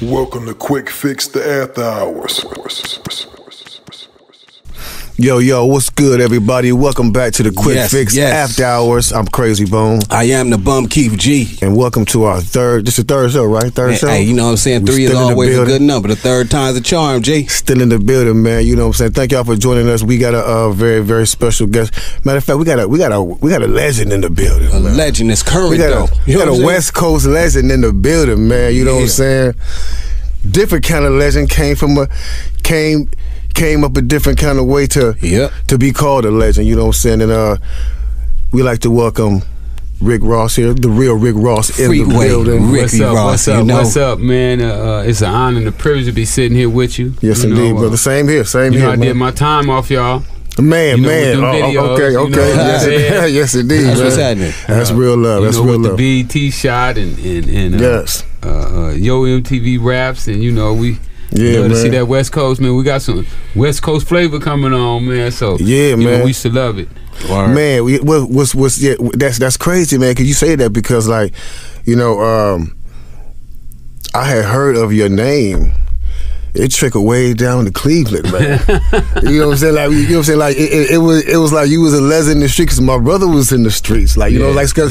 Welcome to Quick Fix the After Hours. Yo, what's good, everybody? Welcome back to the Quick Fix After Hours. I'm Krayzie Bone. I am the Bum Keith G. And welcome to our third, this is the third show, right? Third show? Hey, you know what I'm saying? 3 is always a good number. The third time's a charm, G. Still in the building, man. You know what I'm saying? Thank y'all for joining us. We got a very, very special guest. Matter of fact, we got a legend in the building. A legend is current, though. We got a West Coast legend in the building, man. You know what I'm saying? Different kind of legend came up a different kind of way to be called a legend, you know what I'm saying? And we like to welcome Rick Ross here, the real Rick Ross in the building. What's up, man? It's an honor and a privilege to be sitting here with you. Yes, indeed, brother. Same here, I did my time off, y'all. Man. Okay. Yes, indeed. That's what's happening. That's real love. That's real love. The BET shot and yes. Yo MTV raps, and we love to see that West Coast, man. We got some West Coast flavor coming on, man. So man, we used to love it. Word. Man, that's crazy, man. Cause you say that because, like, I had heard of your name. It trickled way down to Cleveland, man. You know what I'm saying? Like, you know what I'm saying? Like, it was like you was a legend in the street because my brother was in the streets. Like, you know, like, so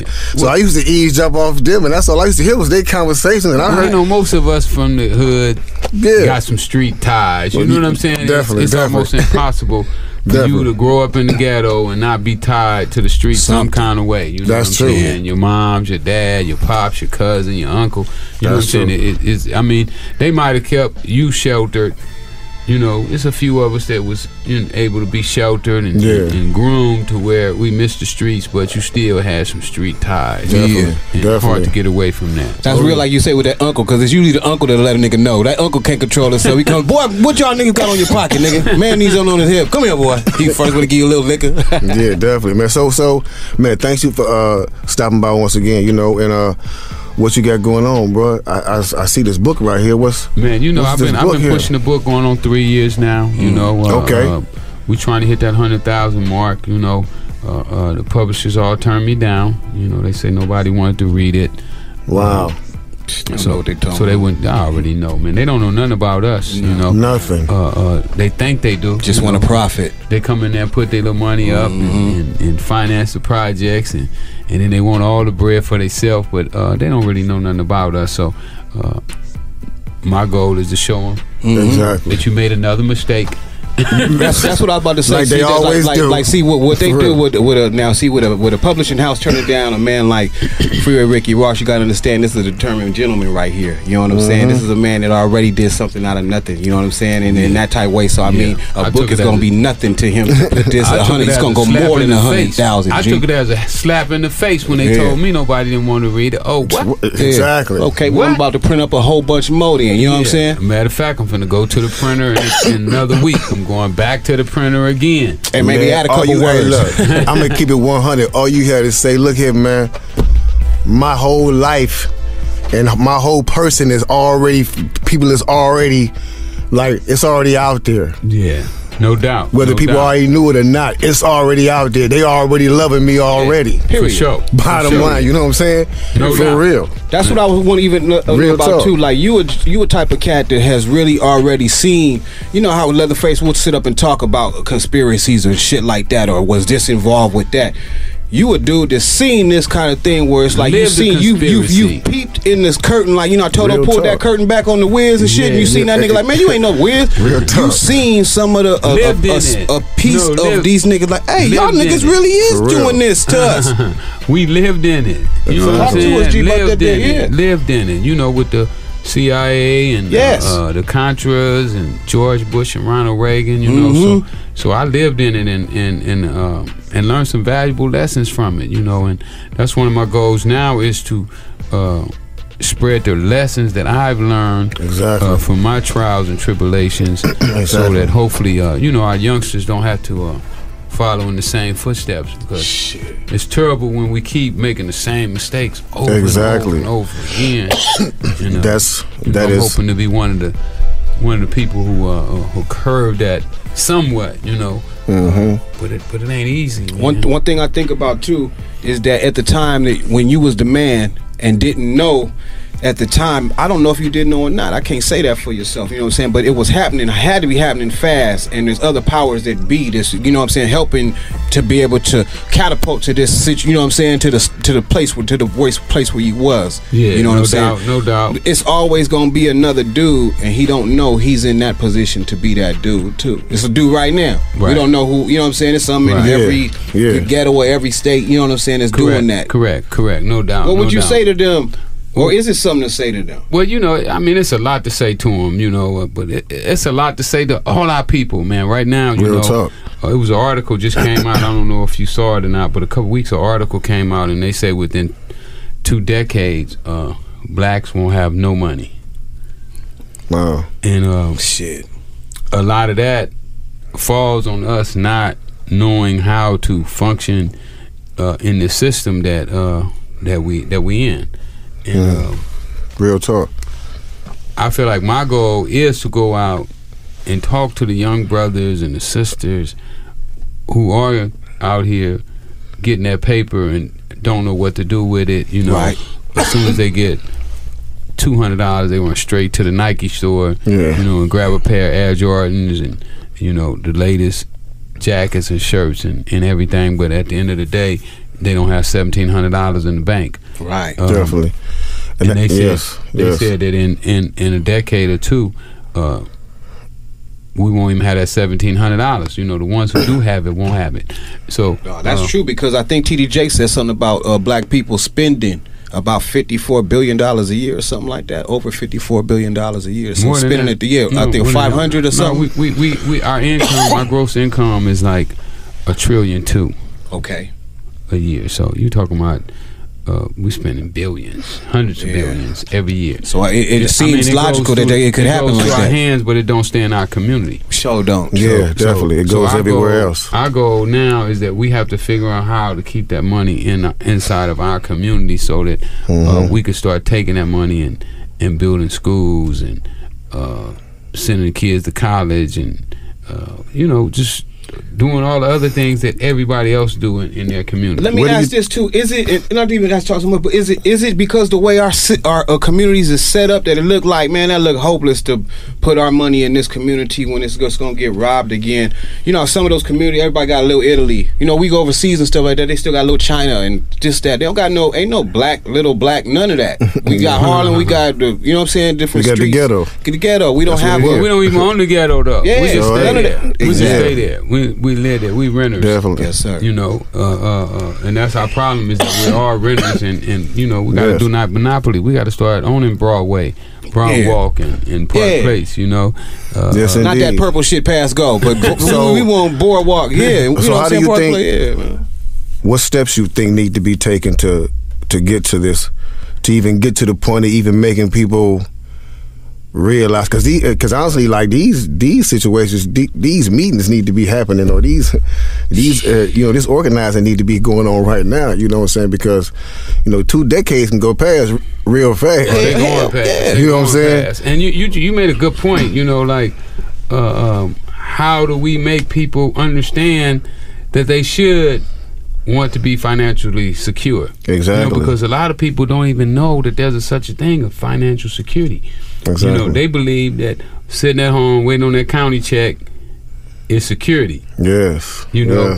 I used to eavesdrop off them, and that's all I used to hear was their conversation. And I heard, most of us from the hood got some street ties. You know what I'm saying? It's almost impossible for you to grow up in the ghetto and not be tied to the street some kind of way. You know what I'm saying? Your moms, your dad, your pops, your cousin, your uncle. You know what I'm saying? I mean, they might have kept you sheltered. You know, it's a few of us that was able to be sheltered and groomed to where we missed the streets, but you still had some street ties. Definitely. Hard to get away from that. That's real, like you say with that uncle, because it's usually the uncle that'll let a nigga know. That uncle can't control himself. He comes, boy, what y'all niggas got on your pocket, nigga? Man needs on his hip. Come here, boy. He first want to give you a little liquor. Yeah, definitely, man. So, man, thanks you for stopping by once again, and what you got going on, bro? I see this book right here. I've been pushing the book going on 3 years now. We trying to hit that 100,000 mark. The publishers all turned me down. They say nobody wanted to read it. Wow. So they wouldn't. I already know, man. They don't know nothing about us. Nothing. They think they do. Just want to profit. They come in there and put their little money up and finance the projects, and then they want all the bread for themselves, but they don't really know nothing about us. So my goal is to show them that you made another mistake. That's what I was about to say. Like they always do. Like, see what they do with a publishing house turning down a man like Freeway Ricky Ross. You got to understand, this is a determined gentleman right here. You know what I'm saying? This is a man that already did something out of nothing. You know what I'm saying? And in that type of way. So I mean, a book is gonna be nothing to him. To put this 100, it's gonna go more than 100,000. I took it as a slap in the face when they told me nobody didn't want to read it. Oh, what? Exactly. Okay, well, I'm about to print up a whole bunch more then. You know what I'm saying? Matter of fact, I'm finna go to the printer in another week. I'm going back to the printer again. And maybe add a couple words. Look, I'm gonna keep it 100. All you had to say, look here, man. My whole life and my whole person is already, people is already, like, it's already out there. Yeah, no doubt. Whether people already knew it or not, it's already out there. They already loving me already. Period. For sure. Bottom line, you know what I'm saying? No For doubt. real. That's what I was want to even know about too. Like you a type of cat that has really already seen. You know how Leatherface would sit up and talk about conspiracies or shit like that, or was this involved with that? You a dude that's seen this kind of thing where it's like you peeped in this curtain, like, I told her pull that curtain back on the Wiz and shit. And you seen that nigga like, man, you ain't no Wiz. You seen some of the a piece of these niggas like, hey, y'all niggas really is doing this to us. We lived in it. You know what I'm saying? Lived in it. With the CIA and the Contras and George Bush and Ronald Reagan. So I lived in it and learned some valuable lessons from it. And that's one of my goals now is to spread the lessons that I've learned from my trials and tribulations, so that hopefully our youngsters don't have to follow in the same footsteps, because it's terrible when we keep making the same mistakes over and over again. I'm hoping to be one of the people who curve that somewhat, but it ain't easy, man. One thing I think about too is that at the time that when you was the man and didn't know at the time, I don't know if you did know or not. I can't say that for yourself, you know what I'm saying? But it was happening, it had to be happening fast, and there's other powers that be this, you know what I'm saying, helping to be able to catapult to this situation, you know what I'm saying, to the place where, to the place where you was. Yeah, you know what I'm saying? No doubt. It's always gonna be another dude, and he don't know he's in that position to be that dude too. It's a dude right now. Right. We don't know who, you know what I'm saying? It's something in every ghetto or every state, you know what I'm saying, is doing that. Correct, no doubt. What would you say to them? Or is it something to say to them? Well, you know, I mean, it's a lot to say to them, you know, but it's a lot to say to all our people, man. Right now, you know, it was an article just came out. I don't know if you saw it or not, but a couple weeks, an article came out, and they say within 2 decades, blacks won't have no money. Wow. And shit, a lot of that falls on us not knowing how to function in the system that we in. And, real talk. I feel like my goal is to go out and talk to the young brothers and the sisters who are out here getting that paper and don't know what to do with it. You know, as soon as they get $200, they went straight to the Nike store, you know, and grab a pair of Air Jordans and, you know, the latest jackets and shirts and everything. But at the end of the day, they don't have $1,700 in the bank. Right. Definitely. And they said that in a decade or two, we won't even have that $1,700. You know, the ones who do have it won't have it. So no, that's true, because I think TDJ said something about black people spending about $54 billion a year or something like that. Over $54 billion a year. So spending it the year, I think 500 or something. No, we our income, our gross income is like $1.2 trillion. Okay. A year. So you're talking about we spending billions, hundreds of billions every year. So it seems logical that it could happen like that. It goes through our hands, but it don't stay in our community. Sure don't. Yeah, definitely. It goes everywhere else. Our goal now is that we have to figure out how to keep that money inside of our community, so that we could start taking that money and building schools and sending the kids to college and you know, just doing all the other things that everybody else do in their community. Let me ask this too: is it not even to talk so much, but is it because the way our communities is set up that it look like, man, that look hopeless to put our money in this community when it's just gonna get robbed again? You know, some of those communities, everybody got a little Italy. You know, we go overseas and stuff like that. They still got a little China and just that. They don't got ain't no black, little black, none of that. We got Harlem. We got the, you know what I'm saying, different streets. We got the ghetto. We don't have. We don't even own the ghetto though. Yeah, we just stay there. We just stay there. We live there. We renters. Definitely. Yes, sir. You know, and that's our problem, is that we are renters, and you know, we got to do not monopoly. We got to start owning Broadway, Brown Walk, and Park Place. You know, yes, not that purple shit past go, but we want Boardwalk. Yeah. So how do you think? What steps you think need to be taken to get to this, to even get to the point of even making people realize, because honestly, like these situations, these meetings need to be happening, or these you know, this organizing need to be going on right now. You know what I'm saying? Because you know, 2 decades can go past real fast. They going past. You know what I'm saying? Past. And you made a good point. You know, like how do we make people understand that they should want to be financially secure? Exactly. You know, because a lot of people don't even know that there's such a thing of financial security. Exactly. You know, they believe that sitting at home waiting on that county check is security. Yes. You know,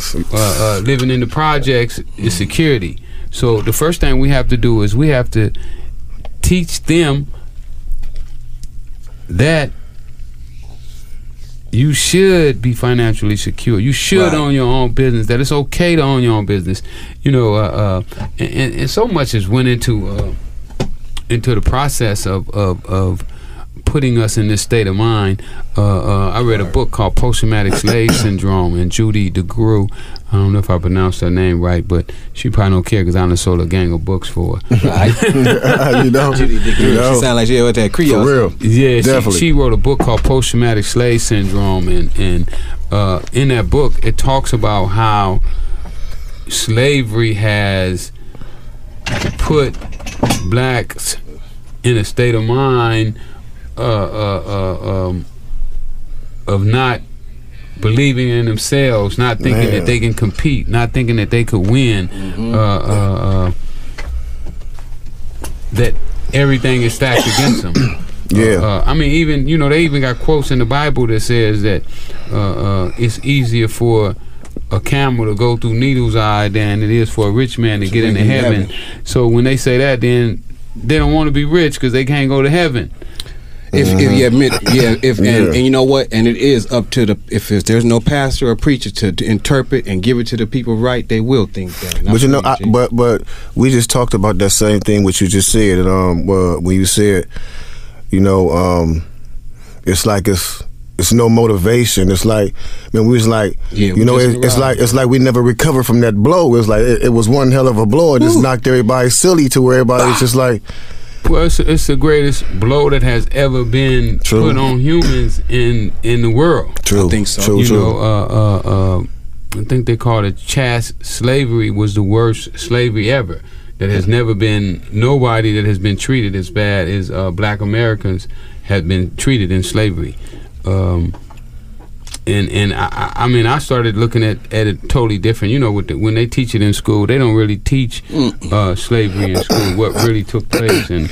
living in the projects is security. So the first thing we have to do is we have to teach them that you should be financially secure. You should own your own business. That it's okay to own your own business. You know, and so much has went into the process of putting us in this state of mind. I read a book called Post-Traumatic Slave Syndrome, and Judy DeGruy, I don't know if I pronounced her name right, but she probably don't care because I done sold a gang of books for her. You know, Judy DeGruy, she sound like she with that Creole. For real. Yeah, definitely. She wrote a book called Post-Traumatic Slave Syndrome, and in that book it talks about how slavery has put blacks in a state of mind of not believing in themselves, not thinking that they can compete, not thinking that they could win, that everything is stacked against them. Yeah. I mean, even they even got quotes in the Bible that says that it's easier for a camel to go through needle's eye than it is for a rich man to get into heaven. So when they say that, then they don't want to be rich because they can't go to heaven. If you admit, and you know what, and it is up to if there's no pastor or preacher to interpret and give it to the people right, they will think that. But but we just talked about that same thing which you just said, and when you said, it's like it's no motivation. It's like, man, we was like, it's like we never recovered from that blow. It's like it was one hell of a blow. It just knocked everybody silly to where everybody's just like. Well, it's the greatest blow that has ever been put on humans in the world. True. I think so. True. I think they called it chaste slavery was the worst slavery ever. That has never been, nobody that has been treated as bad as black Americans had been treated in slavery. And I mean, I started looking at it totally different. When they teach it in school, they don't really teach slavery in school. What really took place and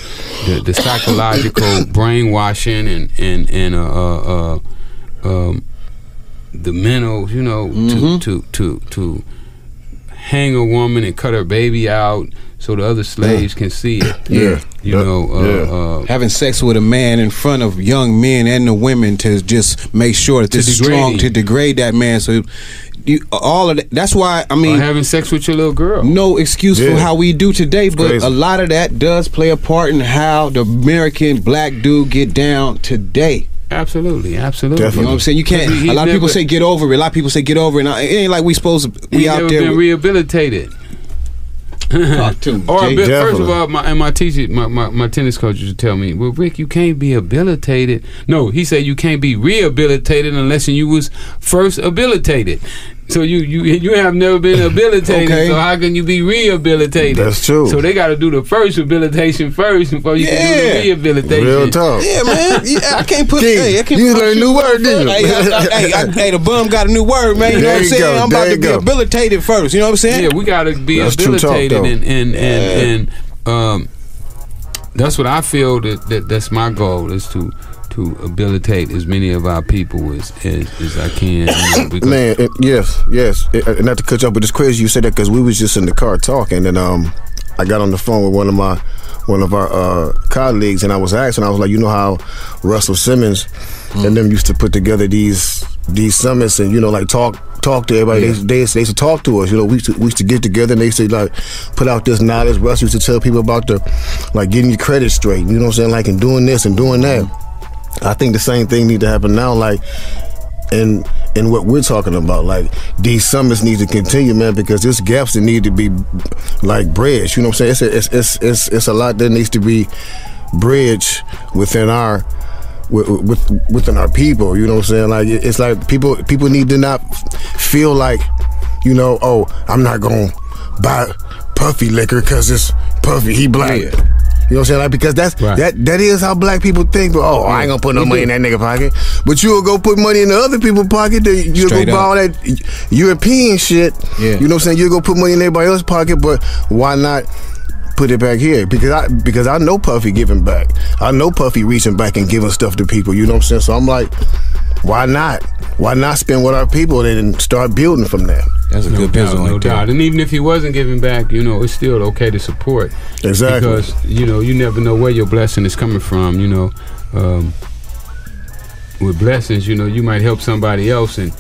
the psychological brainwashing and the mental, to hang a woman and cut her baby out so the other slaves can see it. Having sex with a man in front of young men and the women to just make sure that this is strong, to degrade that man. So all of that. That's why, I mean, or having sex with your little girl. No excuse for how we do today, but a lot of that does play a part in how the American black dude get down today. Absolutely. Definitely. You know what I'm saying? You can't. A lot of people say get over it. A lot of people say get over it. And it ain't like we supposed to be out there. Been rehabilitated. First of all, my teacher, my tennis coach used to tell me, well, Rick, you can't be habilitated. No, he said you can't be rehabilitated unless you was first habilitated. So you have never been habilitated, so how can you be rehabilitated? That's true. So they got to do the first rehabilitation first before you can do the rehabilitation. Real talk. Yeah, man. I can't put. You learn a new word, didn't you? Hey, the bum got a new word, man. You know what I'm saying? I'm about to be habilitated first. You know what I'm saying? Yeah, we got to be habilitated, and that's what I feel that's my goal is to habilitate as many of our people as I can. Man, yes. And not to cut you off, but it's crazy you said that because we was just in the car talking, and I got on the phone with one of our colleagues, and I was asking, I was like, you know how Russell Simmons and them used to put together these summits and like talk to everybody. Yeah. They used to talk to us. We used to get together and they used to like put out this knowledge. Russ used to tell people about getting your credit straight. You know what I'm saying? And doing this and doing that. I think the same thing need to happen now, in what we're talking about. These summits need to continue, man, because there's gaps that need to be bridged. You know what I'm saying? It's a lot that needs to be bridged within our within our people. You know what I'm saying? It's like people need to not feel like, oh, I'm not gonna buy Puffy liquor because it's Puffy, he black. Yeah. You know what I'm saying? Because that is how black people think. But I ain't gonna put no money in that nigga pocket. But you'll go put money in the other people's pocket. You'll go buy all that European shit. Yeah. You know what I'm saying? You'll go put money in everybody else's pocket. But why not put it back here? Because I know Puffy giving back. I know Puffy reaching back and giving stuff to people. You know what I'm saying? So I'm like, why not? Why not spend with our people and start building from that? That's a good business. No doubt. And even if he wasn't giving back, it's still okay to support. Exactly. Because, you never know where your blessing is coming from, with blessings, you might help somebody else and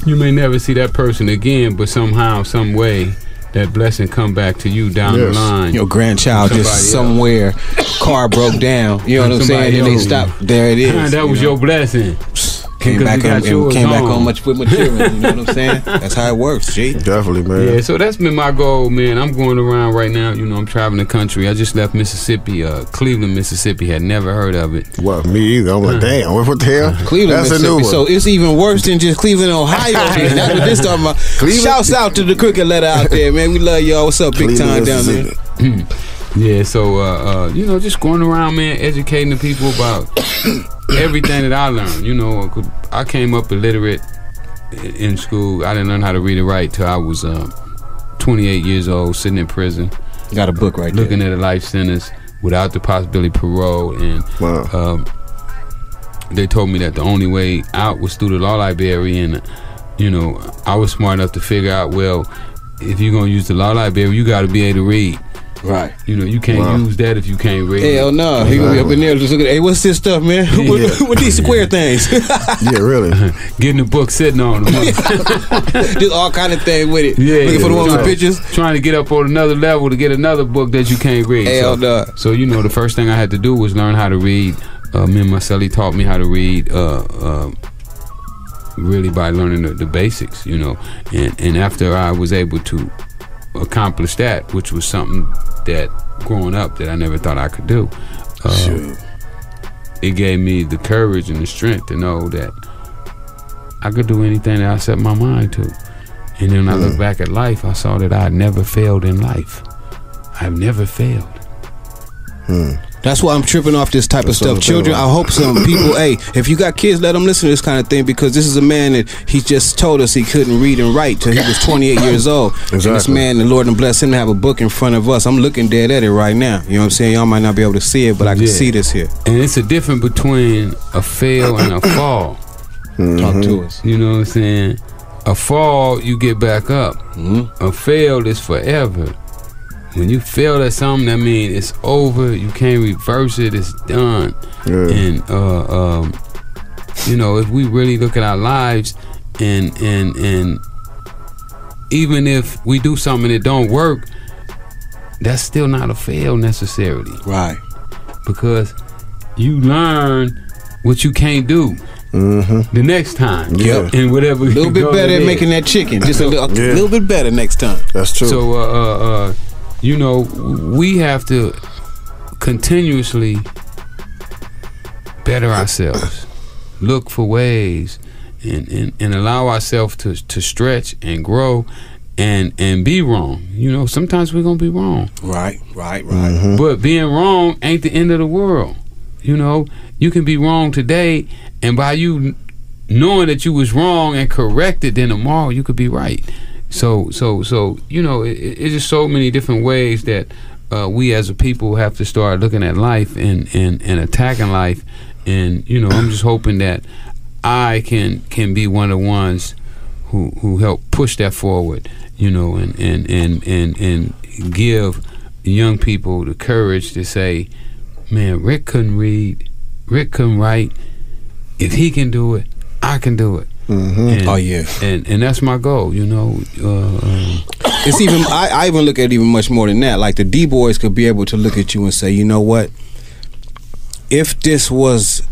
you may never see that person again, but somehow, some way, that blessing come back to you down the line. Your grandchild just somewhere, car broke down. You know what I'm saying? And they stopped. There it is. That was your blessing. Came back on much with material. You know what I'm saying? That's how it works, G. Definitely, man. Yeah, so that's been my goal, man. I'm going around right now. I'm traveling the country. I just left Mississippi, Cleveland, Mississippi. Had never heard of it. Well, me either. I'm like, damn, what the hell? Cleveland, that's Mississippi. A new one. So it's even worse than just Cleveland, Ohio. That's what this talking about. Shouts out to the cricket letter out there, man. We love y'all. What's up, big time down there? Yeah, so just going around, man, educating the people about everything that I learned. I came up illiterate in school. I didn't learn how to read and write till I was 28 years old, sitting in prison. Got a book right looking there. At a life sentence. without the possibility of parole, and they told me that the only way out was through the law library. And you know, I was smart enough to figure out, well, if you're gonna use the law library, you got to be able to read. Right. You know, you can't use that if you can't read. Hell no. He gonna be up in there just looking at, hey, what's this stuff, man? What these square things? Yeah, really. Getting the book sitting on them. Just all kind of thing with it. Yeah. Looking for the ones with pictures. Trying to get up on another level to get another book that you can't read. Hell no. So, you know, the first thing I had to do was learn how to read. Me and Marcelli taught me how to read really by learning the basics, you know. And after I was able to accomplish that, which was something that growing up that I never thought I could do, it gave me the courage and the strength to know that I could do anything that I set my mind to. And then when I look back at life, I saw that I had never failed in life. I've never failed. That's why I'm tripping off this type of stuff. Children, I hope some people, hey, if you got kids, let them listen to this kind of thing, because this is a man that he just told us he couldn't read and write till he was 28 years old. Exactly. And this man, the Lord and bless him to have a book in front of us. I'm looking dead at it right now. You know what I'm saying? Y'all might not be able to see it, but I can see this here. And it's a difference between a fail and a fall. Talk to us. You know what I'm saying? A fall, you get back up. A fail is forever. When you fail at something, that means it's over. You can't reverse it. It's done. And you know, if we really look at our lives, and even if we do something that don't work, that's still not a fail necessarily. Right. Because you learn what you can't do. The next time, and whatever, a little bit better at making that chicken. Just a little bit better next time. That's true. So, you know, we have to continuously better ourselves, look for ways, and allow ourselves to stretch and grow, and be wrong. You know, sometimes we're gonna be wrong. Right. But being wrong ain't the end of the world. You know, you can be wrong today, and by you knowing that you was wrong and corrected, then tomorrow you could be right. So you know, it's just so many different ways that we as a people have to start looking at life and attacking life. And you know, I'm just hoping that I can be one of the ones who help push that forward. You know, and give young people the courage to say, man, Rick couldn't read, Rick couldn't write. If he can do it, I can do it. And, and that's my goal, you know. It's even I even look at it even much more than that. Like the D boys could be able to look at you and say, you know what? If this was,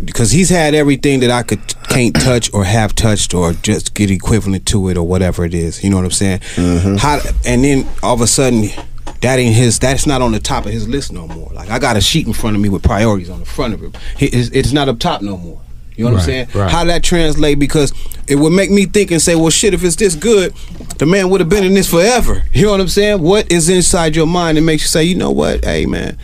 because he's had everything that I can't touch or have touched or just get equivalent to it or whatever it is. You know what I'm saying? And then all of a sudden, that's not on the top of his list no more. Like I got a sheet in front of me with priorities on the front of him. It's not up top no more. You know what I'm saying? Right. How that translate, because it would make me think and say, well, shit, if it's this good, the man would have been in this forever. You know what I'm saying? What is inside your mind that makes you say, you know what, hey, man,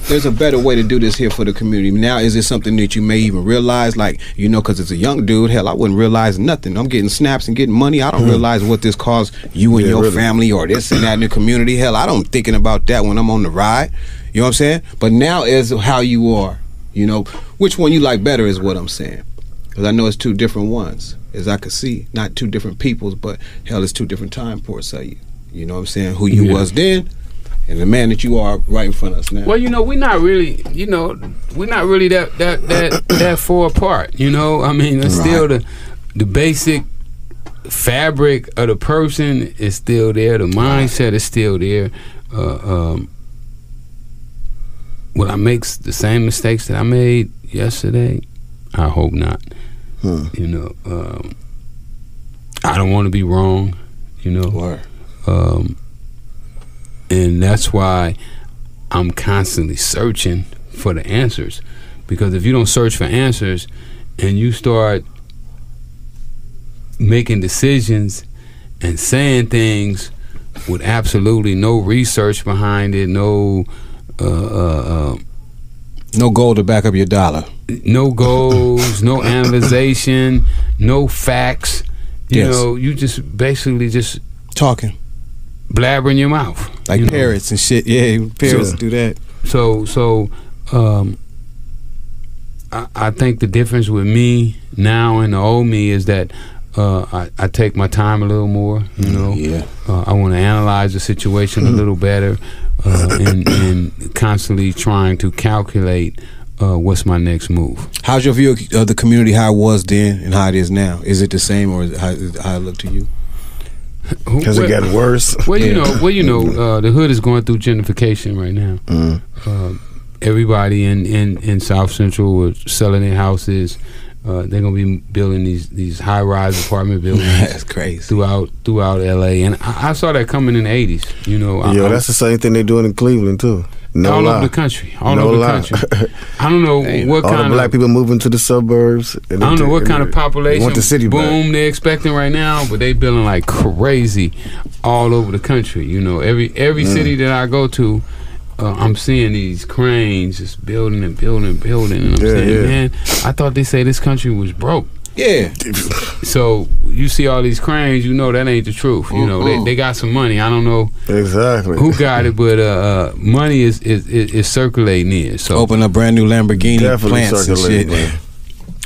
there's a better way to do this here for the community. Now, is it something that you may even realize? Like, you know, because it's a young dude, hell, I wouldn't realize nothing. I'm getting snaps and getting money. I don't realize what this costs you and your family or this and that in the community. Hell, I don't thinking about that when I'm on the ride. You know what I'm saying? But now is how you are. You know, which one you like better is what I'm saying. Because I know it's two different ones, as I could see. Not two different peoples, but hell, it's two different time ports of you. You know what I'm saying? Who you was then, and the man that you are right in front of us now. Well, you know, we're not really that far apart. You know, I mean, it's still the basic fabric of the person is still there. The mindset is still there. Will I make the same mistakes that I made yesterday? I hope not. You know, I don't want to be wrong. You know, and that's why I'm constantly searching for the answers. Because if you don't search for answers and you start making decisions and saying things with absolutely no research behind it, no goal to back up your dollar. No goals, no analyzation, no facts. You know, you just basically just talking, blabbering your mouth. Like parrots and shit. Yeah, parrots do that. So I think the difference with me now and the old me is that I take my time a little more, you know. I want to analyze the situation a little better, and constantly trying to calculate what's my next move. How's your view of the community, how it was then and how it is now? Is it the same, or is it how it look to you? Has it gotten worse? Well, you know, the hood is going through gentrification right now. Everybody in South Central are selling their houses. They're gonna be building these high-rise apartment buildings. That's crazy. Throughout LA, and I saw that coming in the '80s. You know, that's the same thing they're doing in Cleveland too. All over the country. All over the country. I don't know what kind of black people moving to the suburbs. I don't know what kind of population boom they're expecting right now, but they building like crazy all over the country. You know, every city that I go to, I'm seeing these cranes just building and building and building. And I'm saying, man, I thought they say this country was broke. Yeah. So you see all these cranes, you know that ain't the truth. You know, they got some money. I don't know exactly who got it, but money is circulating here. So open a brand new Lamborghini, definitely plants circulating. And shit.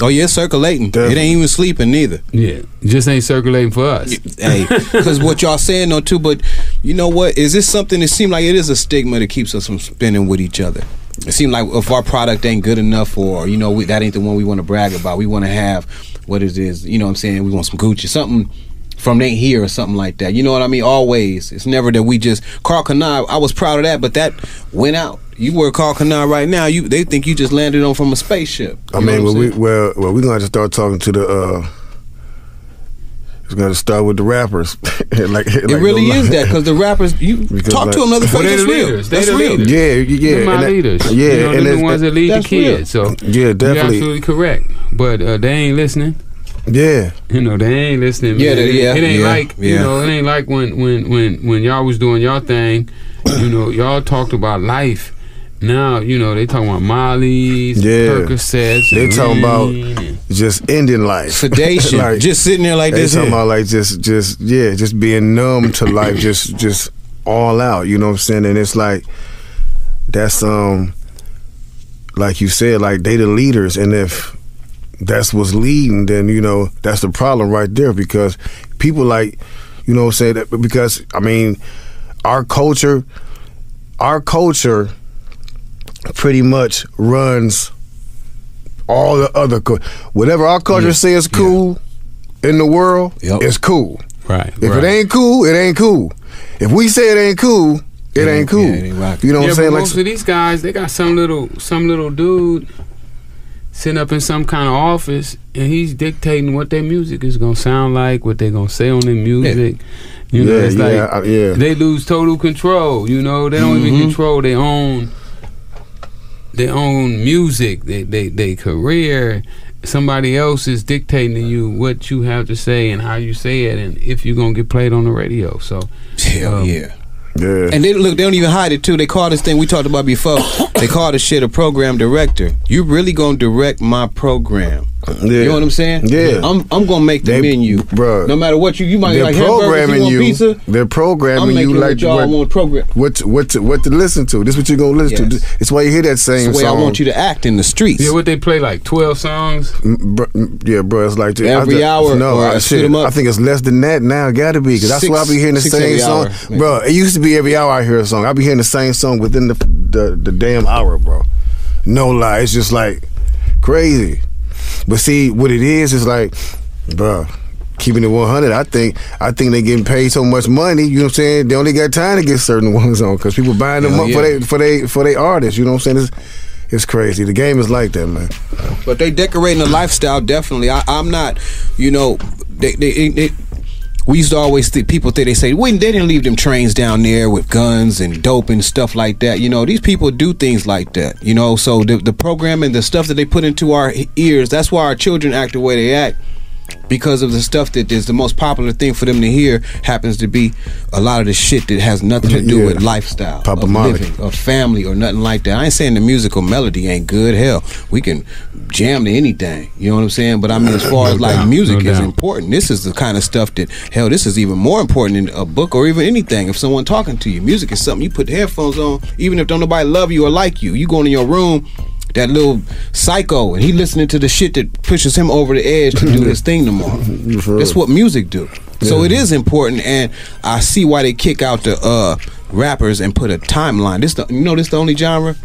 Oh yeah, it's circulating. Definitely. It ain't even sleeping neither. Yeah, just ain't circulating for us. Hey, because what y'all saying though too, but you know what? Is this something that seems like it is a stigma that keeps us from spending with each other? It seems like if our product ain't good enough, or you know, that ain't the one we want to brag about. We want to have what it is. You know what I'm saying? We want some Gucci, something from ain't here or something like that. You know what I mean? Always. It's never that we just Carl Kanai. I was proud of that, but that went out. You wear Carl Kanai right now. They think you just landed on from a spaceship. I mean, we're gonna have to start talking to the. It's gonna start with the rappers. It really is that, because the rappers, you talk to them, other folks. That's real. That's real. Yeah. They're my leaders. Yeah, you know, and they're the ones that lead the kids. Real. So yeah, definitely, you're absolutely correct. But they ain't listening. Yeah, you know, they ain't listening. Man. It ain't like you know, it ain't like when y'all was doing y'all thing. You know, y'all talked about life. Now, you know, they talking about Molly's, Percocets. They talking about just ending life. Sedation. Like, just sitting there like this. They talking about like just being numb to life, just all out, you know what I'm saying? And it's like, that's, like you said, like they the leaders, and if that's what's leading, then, you know, that's the problem right there, because people like, you know, say that, because, I mean, our culture pretty much runs all the other whatever our culture says cool in the world, it's cool. Right. If it ain't cool, it ain't cool. If we say it ain't cool, it ain't cool. You know what I'm saying? Most of these guys, they got some little dude sitting up in some kind of office, and he's dictating what their music is gonna sound like, what they gonna say on their music. You know, it's like they lose total control. You know, they don't even control their own music, they career. Somebody else is dictating to you what you have to say and how you say it, and if you're gonna get played on the radio. So yeah. And they don't even hide it too. They call this thing we talked about before. They call this shit a program director. You really gonna direct my program? You know what I'm saying? Yeah. I'm gonna make the menu, bro. No matter what you might like hamburgers, you want pizza. They're programming you like what y'all want program. What to listen to. This is what you're gonna listen to. It's why you hear that same it's the way song. I want you to act in the streets. Yeah, what they play like 12 songs? Yeah, bro. It's like every hour. No, I think it's less than that now. Gotta be, because that's why I be hearing the same song, bro. It used to be every hour I hear a song. I be hearing the same song within the damn hour, bro. No lie, it's just like crazy. But see, what it is like, bro, keeping it 100. I think they getting paid so much money. You know what I'm saying? They only got time to get certain ones on, because people buying them up for they artists. You know what I'm saying? It's crazy. The game is like that, man. But they decorating the lifestyle, definitely. I'm not, you know, we used to always think, people think, they say, they didn't leave them trains down there with guns and dope and stuff like that. You know, these people do things like that, you know. So the program and the stuff that they put into our ears, that's why our children act the way they act. because of the stuff that is the most popular thing for them to hear happens to be a lot of the shit that has nothing to do with lifestyle, Papa of Molly. living, of family, or nothing like that. I ain't saying the musical melody ain't good. Hell, we can jam to anything. You know what I'm saying? But I mean, as far as like music is important, this is the kind of stuff that, hell, this is even more important than a book or even anything. If someone talking to you, music is something you put the headphones on, even if don't nobody love you or like you. You go in your room, that little psycho, and he listening to the shit that pushes him over the edge to do his thing tomorrow. That's what music do. So it is important, and I see why they kick out the rappers and put a timeline. This the only genre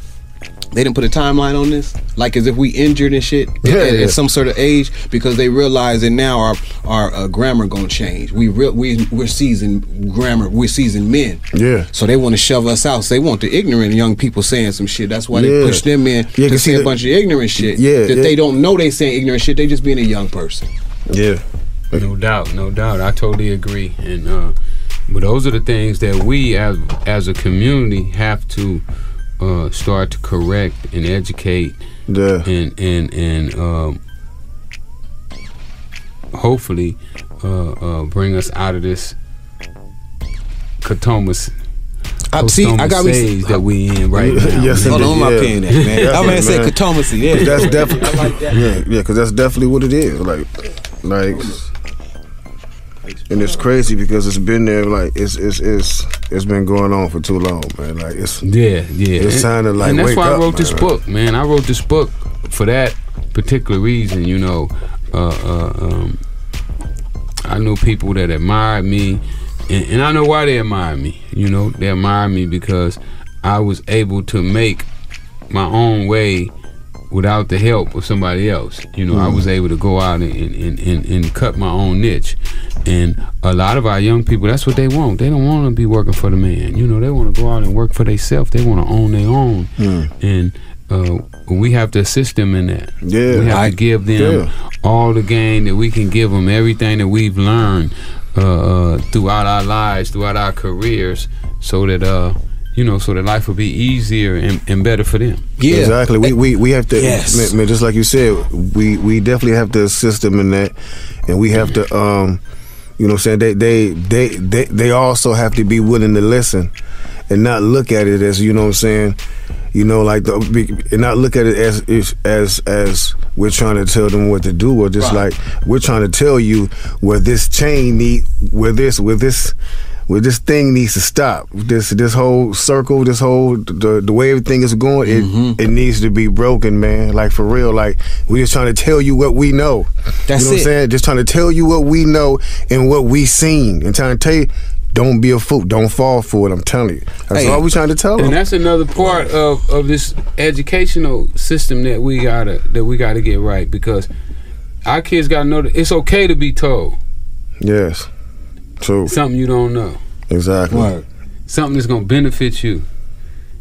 they didn't put a timeline on this, like as if we injured and shit at some sort of age, because they realize that now our grammar gonna change. We're seasoned grammar. We're seasoned men. Yeah. So they want to shove us out. So they want the ignorant young people saying some shit. That's why they push them in to say a bunch of ignorant shit. That they don't know they saying ignorant shit. They just being a young person. Yeah. No doubt. I totally agree. And but those are the things that we as a community have to start to correct and educate, and hopefully bring us out of this comatose phase that we in right now. Yes, hold on, my pen, man. That man said comatose. Yeah, that's definitely. I like that. Yeah, because that's definitely what it is. Like. And it's crazy because it's been there, like it's been going on for too long, man. Like it's It's time to like and that's wake why up, I wrote this book, man. I wrote this book for that particular reason. You know, I knew people that admired me, and I know why they admired me. You know, they admired me because I was able to make my own way without the help of somebody else. You know, I was able to go out and cut my own niche. And a lot of our young people, that's what they want. They don't want to be working for the man. You know, they want to go out and work for themselves. They want to own their own. And we have to assist them in that. Yeah, we have to give them all the game that we can give them, everything that we've learned throughout our lives, throughout our careers, so that so that life will be easier and better for them. Yeah, exactly. We have to, man, just like you said, we definitely have to assist them in that, and we have to, you know what I'm saying, they also have to be willing to listen and not look at it as, you know what I'm saying, you know, like and not look at it as we're trying to tell them what to do, or just like we're trying to tell you where this chain where this thing needs to stop. This whole circle, the way everything is going, it needs to be broken, man. Like for real. Like we just trying to tell you what we know. That's you know what I'm saying? Just trying to tell you what we know and what we seen, and trying to tell you, don't be a fool. Don't fall for it. I'm telling you. That's all we trying to tell them. And that's another part of this educational system that we gotta get right, because our kids gotta know that it's okay to be told. Yes. True. Something you don't know. Exactly. Right. Something that's gonna benefit you.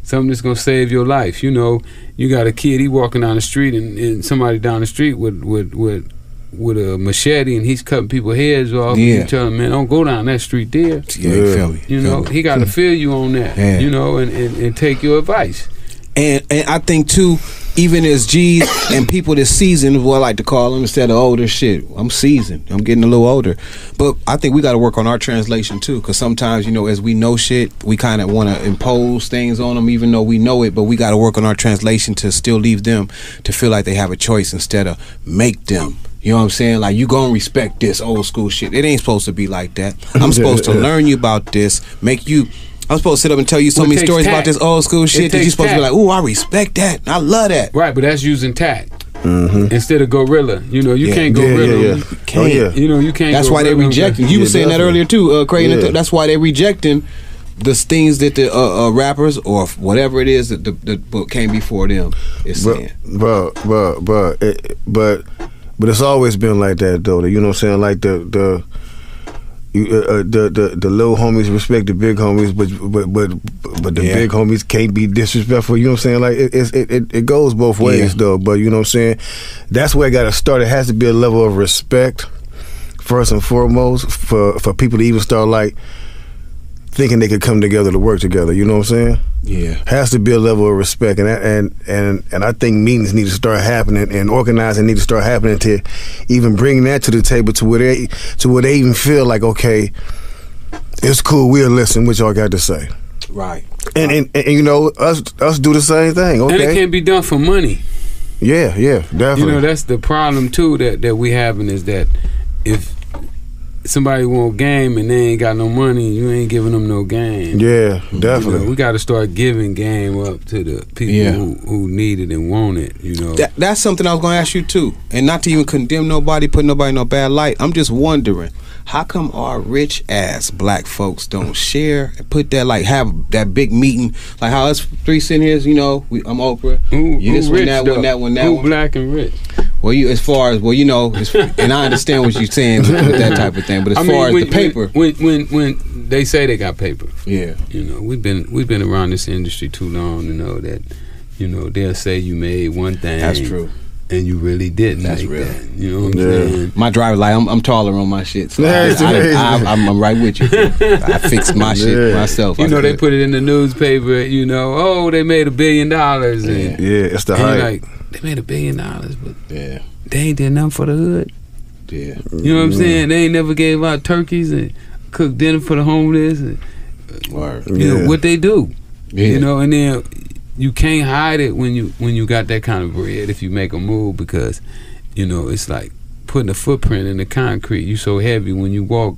Something that's gonna save your life. You know, you got a kid, he walking down the street, and somebody down the street with a machete, and he's cutting people's heads off. And you tell him, man, don't go down that street there. You feel me? You know, he got to feel you on that. Yeah. You know, and take your advice. And I think too, even as G's and people that's seasoned, is what I like to call them, instead of older shit. I'm seasoned. I'm getting a little older. But I think we got to work on our translation too, because sometimes, you know, as we know shit, we kind of want to impose things on them, even though we know it. But we got to work on our translation to still leave them to feel like they have a choice instead of make them. You know what I'm saying? Like, you gonna respect this old school shit. It ain't supposed to be like that. I'm supposed to learn you about this, make you. I'm supposed to sit up and tell you so many stories about this old school shit that you're supposed to be like, ooh, I respect that. I love that. Right, but that's using tact instead of gorilla. You know, you can't gorilla. You can't. You know, you can't. That's why they rejecting. You were saying that earlier too, Krayzie. That's why they rejecting the things that the rappers or whatever it is that the book came before them is saying. But it's always been like that, though. You know what I'm saying? Like the little homies respect the big homies, but the big homies can't be disrespectful. You know what I'm saying? Like it goes both ways, though. But you know what I'm saying? That's where it got to start. It has to be a level of respect first and foremost for people to even start like thinking they could come together to work together. You know what I'm saying? Yeah, has to be a level of respect, and I think meetings need to start happening, and organizing need to start happening to even bring that to the table to where they even feel like, okay, it's cool, we'll listen what y'all got to say. Right. And you know, us do the same thing. Okay. And it can't be done for money. Yeah, definitely. You know, that's the problem too that we having, is that if somebody want game and they ain't got no money, you ain't giving them no game. Yeah, definitely. You know, we got to start giving game up to the people who need it and want it. You know, that's something I was going to ask you too, and not to even condemn nobody, put nobody in no bad light. I'm just wondering, how come our rich ass black folks don't share and put that, like, have that big meeting, like how us three sitting here, you know, I'm Oprah, you this one, that one, that one, that one. Who black and rich? Well, you, as far as, well, you know, and I understand what you're saying with that type of thing, but as far as the paper, when they say they got paper, yeah, you know, we've been around this industry too long to know that, you know, they'll say you made one thing. That's true. And you really didn't. That's make real. That, you know what I'm saying? My driver's like, I'm taller on my shit. So I'm right with you. I fixed my shit myself. You know, they put it in the newspaper, you know, oh, they made $1 billion. And, it's the hype. Like, they made $1 billion, but they ain't did nothing for the hood. Yeah. You know what I'm saying? They ain't never gave out turkeys and cooked dinner for the homeless. And, you know, what they do. Yeah. You know, and then you can't hide it when you got that kind of bread if you make a move, because, you know, it's like putting a footprint in the concrete. You so heavy when you walk,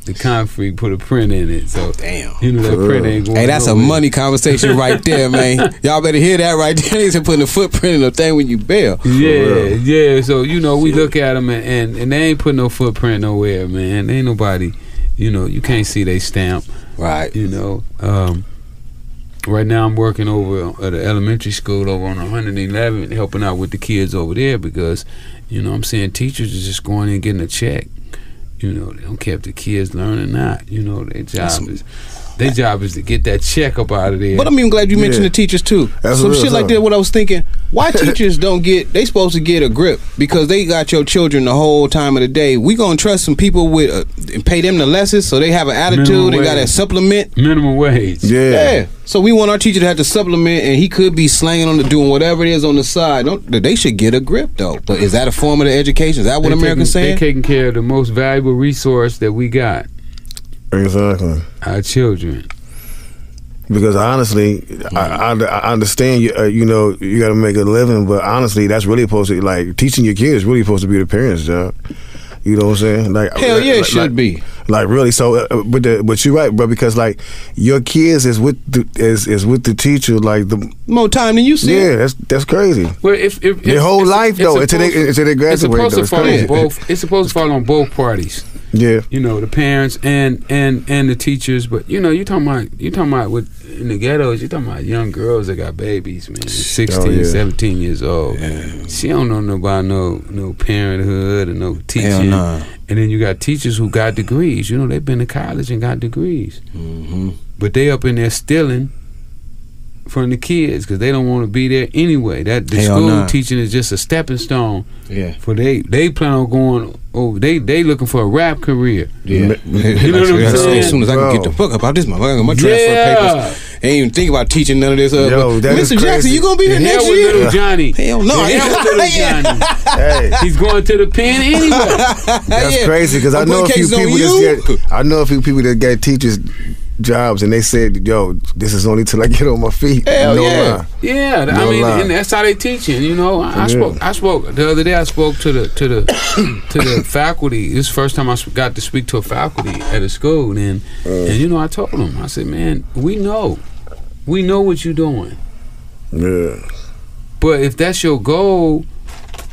the concrete put a print in it. So damn, you know that print ain't going. Hey, that's a money conversation right there, man. Y'all better hear that right there. He's putting a footprint in a thing when you bail. Yeah. So you know, we look at them and they ain't putting no footprint nowhere, man. Ain't nobody. You know, you can't see they stamp. Right. You know. Right now I'm working over at an elementary school over on 111, helping out with the kids over there, because, you know, I'm saying teachers are just going in and getting a check. You know, they don't care if the kids learn or not. You know, their job is to get that check up out of there. But I'm even glad you mentioned the teachers too. That's some shit like that. What I was thinking, why teachers don't get? They supposed to get a grip because they got your children the whole time of the day. We gonna trust some people with and pay them the lessons so they have an attitude. They got to supplement minimum wage. Yeah. So we want our teacher to have to supplement, and he could be slanging on doing whatever it is on the side. They should get a grip though. But is that a form of the education? Is that what Americans saying? They're taking care of the most valuable resource that we got. Exactly. Our children. Because honestly, I understand you know, you got to make a living, but honestly, that's really supposed to, like, teaching your kids really supposed to be the parents' job. You know what I'm saying? Like, hell yeah, it should be. Like, really. So, but you're right, bro. Because, like, your kids is with the teacher, like, the more time than you see. Yeah, that's crazy. Well, if their whole life though, until they graduate, it's supposed to fall on both parties. Yeah, you know, the parents and the teachers. But you know, you talking about with in the ghettos, you talking about young girls that got babies, man, 16, 17 years old. Yeah. She don't know about no parenthood or no teaching. Nah. And then you got teachers who got degrees. You know, they've been to college and got degrees. Mm-hmm. But they up in there stealing from the kids because they don't want to be there anyway. That the school teaching is just a stepping stone. Yeah. For they plan on going over. They looking for a rap career. Yeah. You know what I'm saying? As soon as I can get the fuck up out this motherfucker, my transfer papers. Ain't even think about teaching none of this. Mr. Jackson, you gonna be here next year? Little Johnny. Hell no. Little Johnny. Hey. He's going to the pen anyway. That's crazy because I know a few people that get teachers jobs and they said, yo, this is only till I get on my feet. Hell lie. Yeah, I mean, and that's how they teaching. You know, I spoke the other day. I spoke to the faculty. This is the first time I got to speak to a faculty at a school, and you know, I told them, I said, man, we know what you're doing. Yeah. But if that's your goal,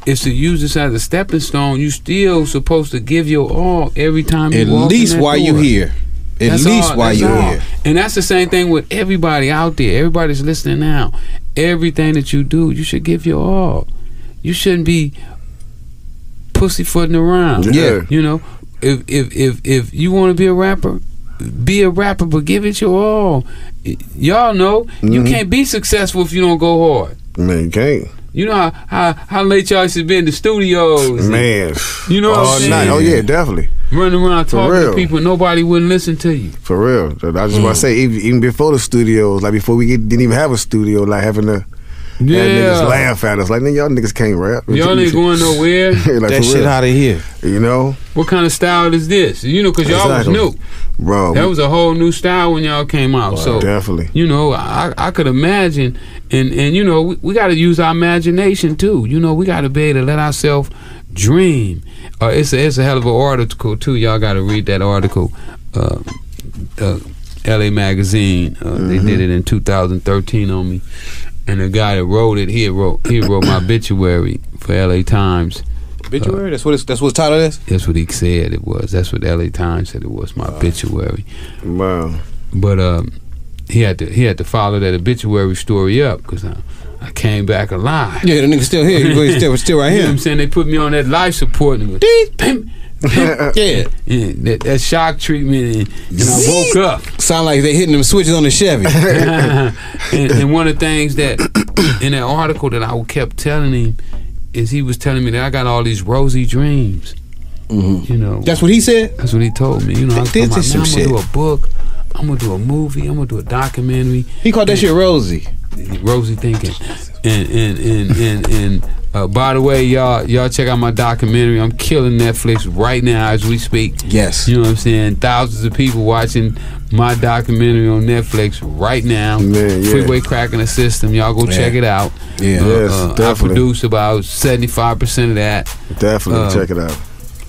is to use this as a stepping stone, you still supposed to give your all every time you walk in that door. At least while you here. At least while you're here. And that's the same thing with everybody out there. Everybody's listening now. Everything that you do, you should give your all. You shouldn't be pussyfooting around. Yeah. You know, if you want to be a rapper, but give it your all. Y'all know you can't be successful if you don't go hard. Man, you can't. You know how late y'all used to be in the studios. Man. You know what I'm saying? Night. Oh, yeah, definitely. Running around talking to people, nobody wouldn't listen to you. For real. I just want to say, even before the studios, like before we didn't even have a studio, like having to have niggas laugh at us. Like, y'all niggas can't rap. Y'all ain't going nowhere. Like, that shit out of here. You know? What kind of style is this? You know, because y'all was new. Bro. That was a whole new style when y'all came out. So definitely. You know, I could imagine, and you know, we got to use our imagination too. You know, we got to be able to let ourselves dream. It's a hell of an article too. Y'all got to read that article. LA Magazine. They did it in 2013 on me, and the guy that wrote it, he wrote my obituary for LA Times. Obituary? That's what the title is? That's what he said it was. That's what LA Times said it was, my obituary. Wow. But he had to follow that obituary story up because I came back alive. Yeah, the nigga still here. He's still right here. You know what I'm saying? They put me on that life support and yeah. That shock treatment and I woke up. Sound like they hitting them switches on the Chevy. and one of the things that in that article that I kept telling him is he was telling me that I got all these rosy dreams. You know, that's what he said. That's what he told me. You know, I'm gonna do a book. I'm gonna do a movie. I'm gonna do a documentary. He called that shit rosy. Rosy thinking. And by the way, y'all check out my documentary. I'm killing Netflix right now as we speak. Yes. You know what I'm saying? Thousands of people watching my documentary on Netflix right now. Man, yeah. Freeway cracking the system. Y'all go check it out. Yeah. Yes, definitely. I produce about 75% of that. Definitely check it out.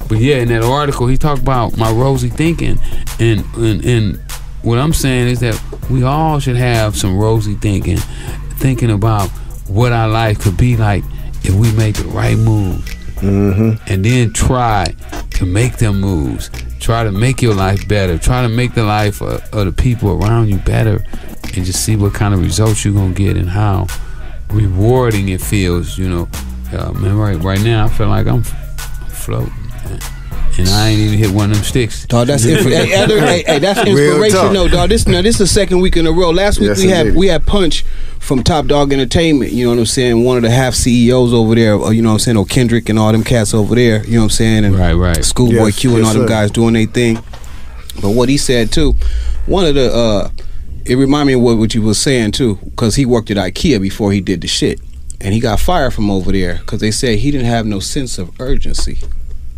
But yeah, in that article, he talked about my rosy thinking, and what I'm saying is that we all should have some rosy thinking about what our life could be like if we make the right moves, and then try to make them moves. Try to make your life better. Try to make the life of the people around you better, and just see what kind of results you're gonna get and how rewarding it feels. You know, man, right now I feel like I'm floating. And I ain't even hit one of them sticks. Dog, that's that's inspiration. No, dog. This is the second week in a row. Last week we had Punch from Top Dog Entertainment. You know what I'm saying? One of the half CEOs over there. You know what I'm saying? Or Kendrick and all them cats over there. You know what I'm saying? And right. Schoolboy Q and all them guys doing their thing. But what he said too, one of the it reminded me of what you was saying too, because he worked at IKEA before he did the shit, and he got fired from over there because they said he didn't have no sense of urgency.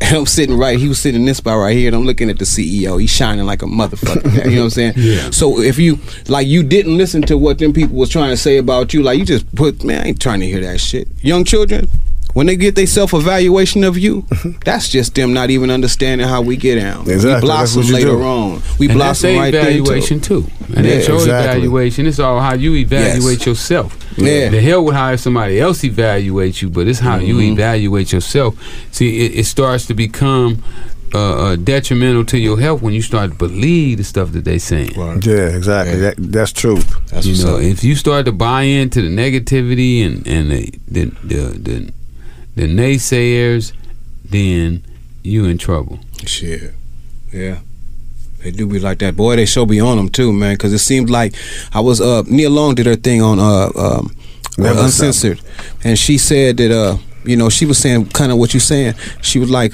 And I'm sitting he was sitting in this spot right here, and I'm looking at the CEO. He's shining like a motherfucker. You know what I'm saying? Yeah. So if you didn't listen to what them people was trying to say about you, like you just put, man, I ain't trying to hear that shit. Young children, when they get their self-evaluation of you, that's just them not even understanding how we get down. Exactly. We blossom later on. We and blossom right there evaluation too. And that's your evaluation. It's all how you evaluate yourself. Yeah. The hell with how somebody else evaluates you, but it's how you evaluate yourself. See, it starts to become detrimental to your health when you start to believe the stuff that they saying. Right. Yeah, exactly. Yeah. That's true. That's you know, if you start to buy into the negativity and the naysayers, then you in trouble. Shit. Yeah. They do be like that. Boy, they sure be on them too, man, because it seemed like I was Nia Long did her thing on Uncensored, and she said that you know, she was saying kind of what you're saying. She was like,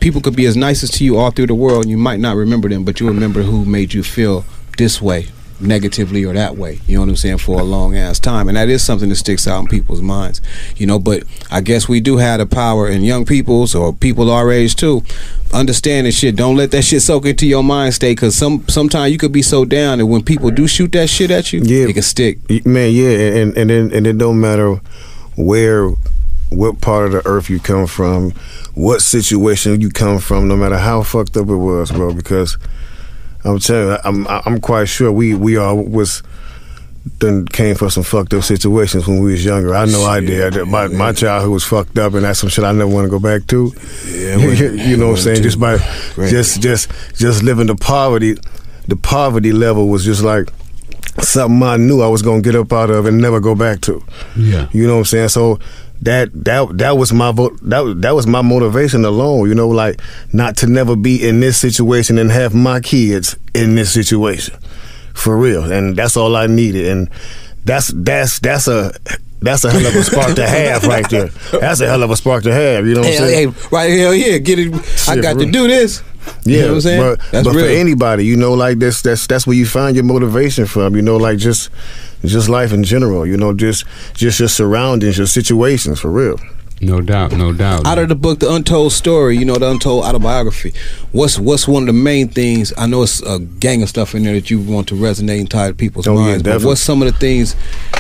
people could be as nice as to you all through the world, and you might not remember them, but you remember who made you feel this way, negatively or that way, you know what I'm saying, for a long ass time. And that is something that sticks out in people's minds, you know. But I guess we do have the power in young people's or people our age too, understanding shit. Don't let that shit soak into your mind state, because sometimes you could be so down, and when people do shoot that shit at you, it can stick, man. Yeah. And it don't matter what part of the earth you come from, what situation you come from, no matter how fucked up it was, bro, because I'm telling you, I'm quite sure we all done came from some fucked up situations when we was younger. I know I did. My childhood was fucked up, and that's some shit I never want to go back to. Yeah, you know what I'm saying? Just by just living the poverty level was just like something I knew I was gonna get up out of and never go back to. Yeah, you know what I'm saying? So that was my motivation alone, you know, like not to never be in this situation and have my kids in this situation, for real. And that's all I needed. And that's That's a hell of a spark to have right there. That's a hell of a spark to have. You know what I'm saying? Hey, right, hell yeah, get it. Shit, I got to do this. Yeah, you know what I'm saying? But for anybody, you know, like that's where you find your motivation from. You know, like just life in general. You know, just your surroundings, your situations, for real. No doubt, no doubt. Out of the book, The Untold Story, you know, The Untold Autobiography, what's one of the main things? I know it's a gang of stuff in there that you want to resonate and tie people's minds, but what's some of the things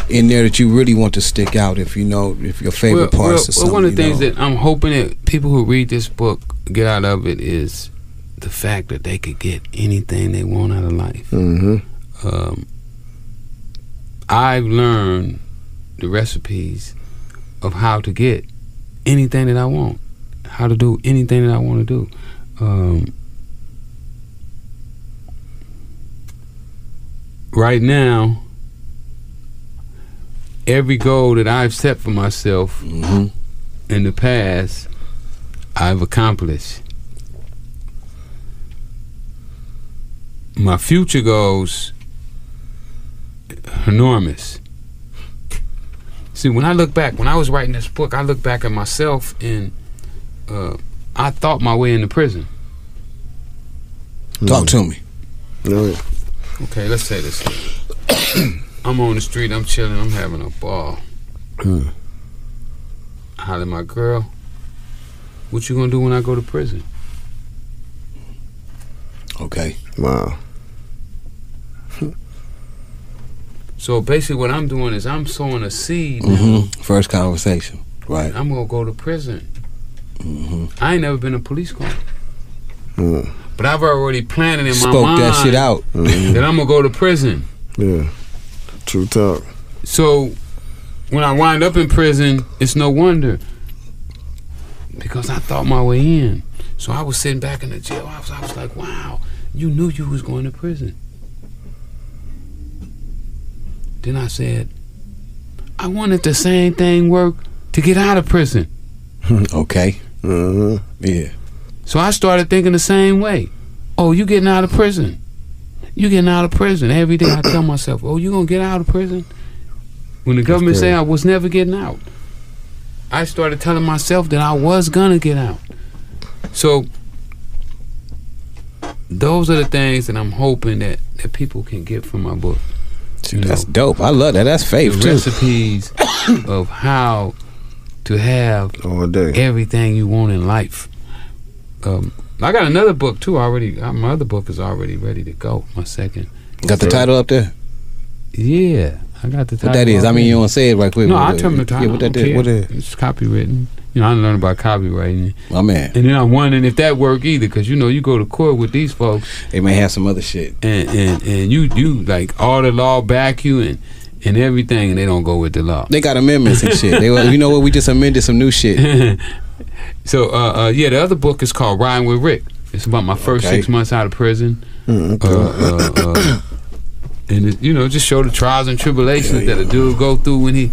in there that you really want to stick out, if you know, if your favorite parts or something? Well, one of the things that I'm hoping that people who read this book get out of it is the fact that they could get anything they want out of life. Mm-hmm. I've learned the recipes of how to get anything that I want, how to do anything that I want to do. Right now, every goal that I've set for myself in the past, I've accomplished. My future goals, enormous. See, when I look back, when I was writing this book, I look back at myself and I thought my way into prison. Talk to me. Okay, let's say this. I'm on the street, I'm chilling, I'm having a ball. I holler at my girl, what you gonna do when I go to prison? Okay. Wow. So basically what I'm doing is I'm sowing a seed. First conversation. Right. I'm going to go to prison. I ain't never been a police car. But I've already planted in my mind. Spoke that shit out. That I'm going to go to prison. Yeah. True talk. So when I wind up in prison, it's no wonder. Because I thought my way in. So I was sitting back in the jail. I was like, wow, you knew you was going to prison. Then I said, I wanted the same thing work to get out of prison. Okay. Yeah. So I started thinking the same way. Oh, you getting out of prison. You getting out of prison. Every day I tell myself, oh, you gonna get out of prison? When the government say I was never getting out, I started telling myself that I was gonna get out. So those are the things that I'm hoping that people can get from my book. That's dope. I love that. That's faith the too. Recipes of how to have all day everything you want in life. I got another book too already. My other book is already ready to go. My second. Got the title up there? Yeah, I got the title. What that is? I mean, you don't say it right quick. No, I'll tell them the title. Yeah, what that is? What is? It's copywritten. You know, I learned about copywriting. My man. And then I'm wondering if that work either, because you know, you go to court with these folks. They may have some other shit. And you like all the law back you and everything, and they don't go with the law. They got amendments and shit. You know what? We just amended some new shit. So yeah, the other book is called Riding with Rick. It's about my first 6 months out of prison. And it, you know, just show the trials and tribulations that a dude go through when he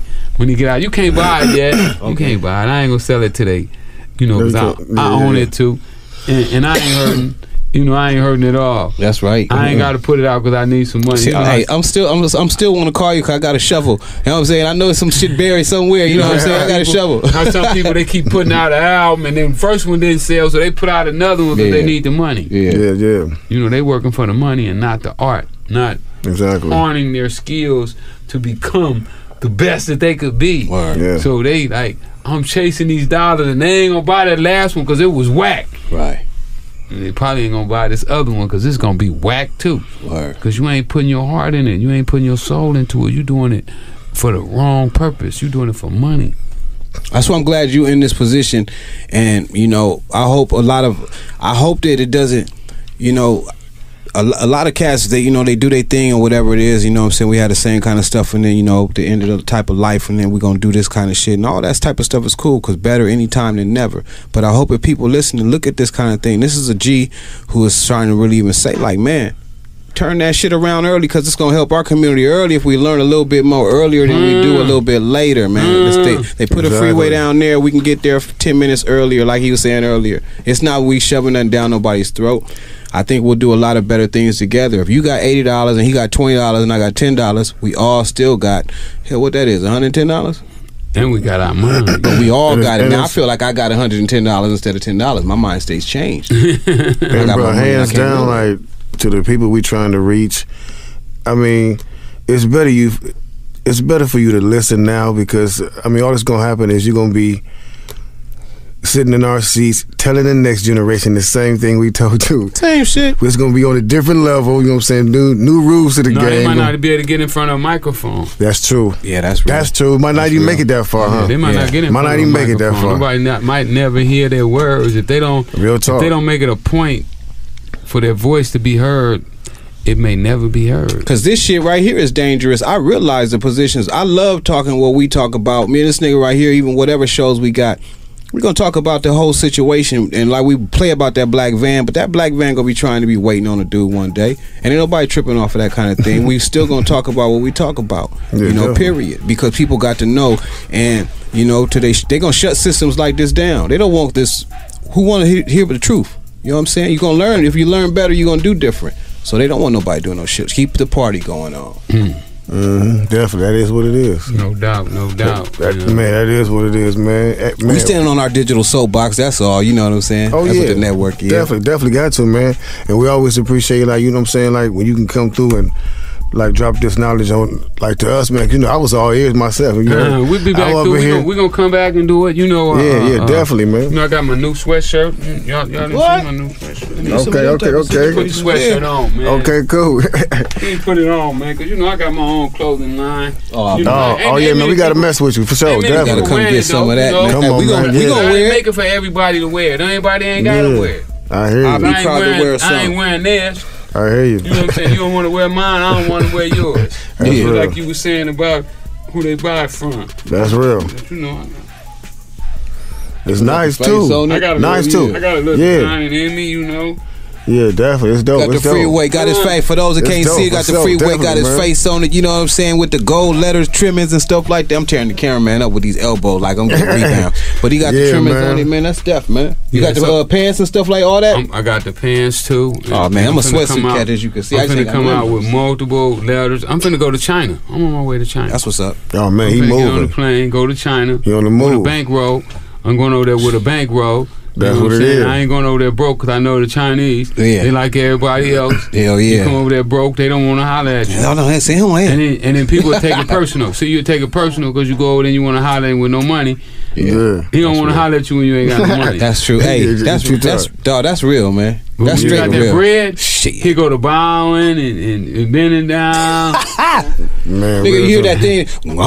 get out. You can't buy it yet. You can't buy it. I ain't gonna sell it today. You know, because I own it too, and I ain't hurting. You know, I ain't hurting at all. That's right. I ain't got to put it out because I need some money. See, hey, I'm still want to call you because I got a shovel. You know what I'm saying? I know some shit buried somewhere. You know what I'm saying? I got a shovel. Now some people, they keep putting out an album and then the first one didn't sell, so they put out another one because they need the money. Yeah. You know, they working for the money and not the art, not honing their skills to become the best that they could be. Yeah. So they like, I'm chasing these dollars and they ain't gonna buy that last one because it was whack. Right. And they probably ain't gonna buy this other one because it's gonna be whack too. Because you ain't putting your heart in it. You ain't putting your soul into it. You doing it for the wrong purpose. You doing it for money. That's why I'm glad you in this position. And you know, I hope that it doesn't, you know, a lot of cats, they, you know, they do their thing or whatever it is, you know what I'm saying? We had the same kind of stuff, and then, you know, the end of the type of life, and then we're gonna do this kind of shit, and all that type of stuff is cool, because better anytime than never. But I hope if people listen and look at this kind of thing, this is a G who is trying to really even say, like, man, turn that shit around early, because it's gonna help our community early if we learn a little bit more earlier than we do a little bit later, man. They put a freeway down there, we can get there 10 minutes earlier, like he was saying earlier. It's not we shoving nothing down nobody's throat. I think we'll do a lot of better things together. If you got $80 and he got $20 and I got $10, we all still got, hell, what that is, $110? And we got our mind. But we all got it. Now I feel like I got $110 instead of $10. My mind stays changed. And bro, hands down, like, to the people we trying to reach, I mean, it's better for you to listen now, because I mean, all that's gonna happen is you're gonna be sitting in our seats telling the next generation the same thing we told you. Same shit. It's gonna be on a different level, you know what I'm saying? New rules to the game. They might not be able to get in front of a microphone. That's true. Yeah, that's real. That's true. Might not even make it that far, huh? They might not get in front of a microphone. Nobody might never hear their words. If they don't Real talk. If they don't make it a point for their voice to be heard, it may never be heard. Because this shit right here is dangerous. I realize the positions. I love talking what we talk about. Me and this nigga right here, even whatever shows we got, we're going to talk about the whole situation. And like we play about that black van, but that black van going to be trying to be waiting on a dude one day. And ain't nobody tripping off of that kind of thing. We still going to talk about what we talk about, you know, period. Because people got to know. And, you know, today they going to shut systems like this down. They don't want this. Who want to hear the truth? You know what I'm saying? You're going to learn. If you learn better, you're going to do different. So they don't want nobody doing no shit. Keep the party going on. Definitely, that is what it is. No doubt, no doubt. Man, that is what it is, man. We standing on our digital soapbox. That's all. You know what I'm saying? Oh, that's what the network is. Definitely got to, man. And we always appreciate, like, you know what I'm saying, like when you can come through and like drop this knowledge on, like, to us, man. You know, I was all ears myself. You know, we'll be back through. We're gonna come back and do it. You know. Yeah, definitely, man. You know, I got my new sweatshirt. Y'all didn't see my new sweatshirt. Okay. Put the sweatshirt on, man. Okay, cool. You put it on, man, because you know I got my own clothing line. Man, we gotta mess with you for sure. Definitely, gotta come get some of that. Man. Come on, we gonna wear it. Make it for everybody to wear. Anybody ain't gotta wear it. I hear you. I ain't wearing theirs. I hear you. You know what I'm saying? You don't want to wear mine, I don't want to wear yours. Like you were saying about who they buy it from. That's real. But you know, it's nice too. I got nice too. I got a little design in me, you know. Yeah, definitely. It's dope. Got the Freeway, got his face. For those that can't see it, got the Freeway, got his face on it. You know what I'm saying? With the gold letters, trimmings, and stuff like that. I'm tearing the cameraman up with these elbows like I'm getting rebound. But he got the trimmings on it, man. That's deaf, man. You got the pants and stuff like all that? I got the pants too. Oh, man, I'm a sweatsuit cat, as you can see. I'm finna come out with multiple letters. I'm finna go to China. I'm on my way to China. That's what's up. Oh, man, he moving. Get on the plane, go to China. He on the move. With a bankroll. I'm going over there with a bankroll. That's what it is. I ain't going over there broke because I know the Chinese. Yeah. They like everybody else. Hell yeah. You come over there broke, they don't want to holler at you. No, that's him. And then people will take it personal. So you take it personal because you go over there and you want to holler at him with no money. Yeah. He don't want to holler at you when you ain't got no money. That's true. Hey, that's real, man. That's straight got real. That bread, he go to bowing and bending down. Man, nigga, you hear that thing? Nigga,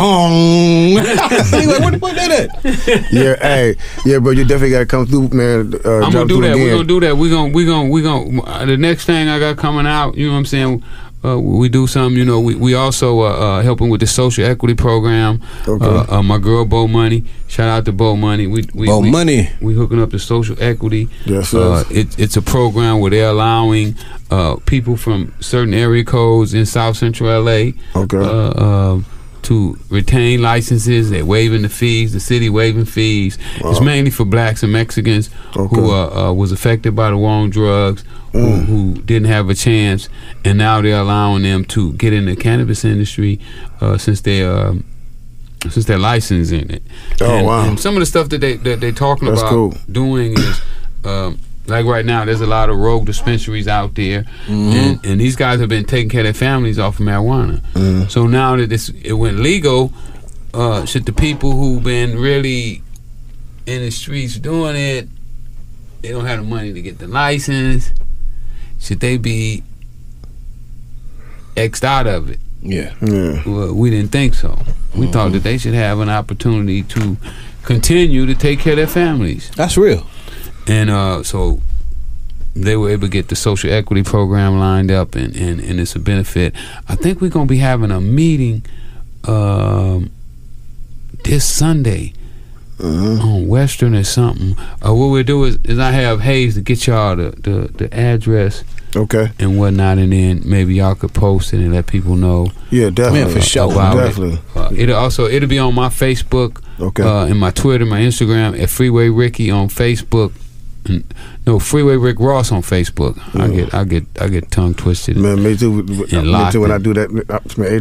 like, what the fuck that? Yeah, bro, you definitely gotta come through, man. I'm gonna do that. We're gonna do that. We gonna. The next thing I got coming out, you know what I'm saying? We do something, you know. We also helping with the social equity program. Okay. My girl Bo Money, shout out to Bo Money. Bo Money. We hooking up the social equity. Yes, it's a program where they're allowing people from certain area codes in South Central LA. Okay. To retain licenses. They're waiving the fees. The city waiving fees. Wow. It's mainly for blacks and Mexicans who was affected by the war on drugs, who didn't have a chance, and now they're allowing them to get in the cannabis industry since they're licensed in it. And some of the stuff that they're talking about doing is like right now, there's a lot of rogue dispensaries out there, and these guys have been taking care of their families off of marijuana. So now that it went legal, should the people who've been really in the streets doing it, they don't have the money to get the license, should they be X'd out of it? Yeah. Well, we didn't think so. We thought that they should have an opportunity to continue to take care of their families. That's real. And so they were able to get the social equity program lined up, and it's a benefit. I think we're going to be having a meeting this Sunday on Western or something. What we'll do is I have Hayes to get y'all the address. Okay. And whatnot, and then maybe y'all could post it and let people know. Yeah, definitely. Man, for sure. Definitely. It'll be on my Facebook, and my Twitter, my Instagram at Freeway Ricky on Facebook. No, Freeway Rick Ross on Facebook. I get tongue twisted. Man, me too. Me too. When I do that, man, every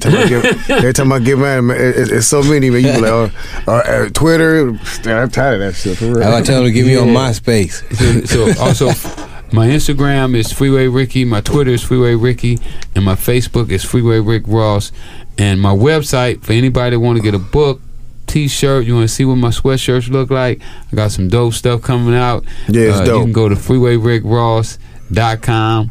time I get mad, man, it's so many. Man, you be like, Twitter. I'm tired of that shit. For real. I tell them to give me on MySpace. So also, my Instagram is Freeway Ricky. My Twitter is Freeway Ricky, and my Facebook is Freeway Rick Ross. And my website for anybody that want to get a book, T-shirt, you want to see what my sweatshirts look like, I got some dope stuff coming out. Yeah, it's dope. You can go to freewayrickross.com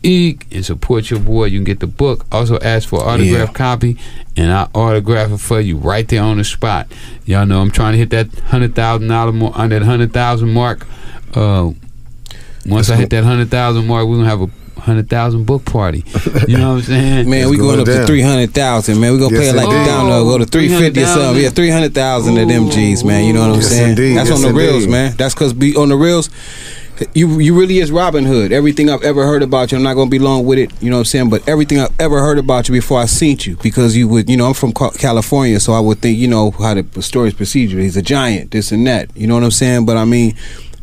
and support your boy. You can get the book. Also ask for an autographed copy, and I'll autograph it for you right there on the spot. Y'all know I'm trying to hit that $100,000 more on that 100,000 mark. Once I hit that 100,000 mark, we're gonna have a 100,000 book party. You know what I'm saying? Man, we going up to 300,000. Man, we gonna play it like the down low. Go to 350 or something. Yeah, 300,000 of them G's, man. You know what I'm saying? Indeed. That's on the reels, man. That's because on the reels, you really is Robin Hood. Everything I've ever heard about you, I'm not gonna be long with it. You know what I'm saying? But everything I've ever heard about you before I seen you, because you would, I'm from California, so I would think, how the story's procedure. He's a giant, this and that. You know what I'm saying? But I mean,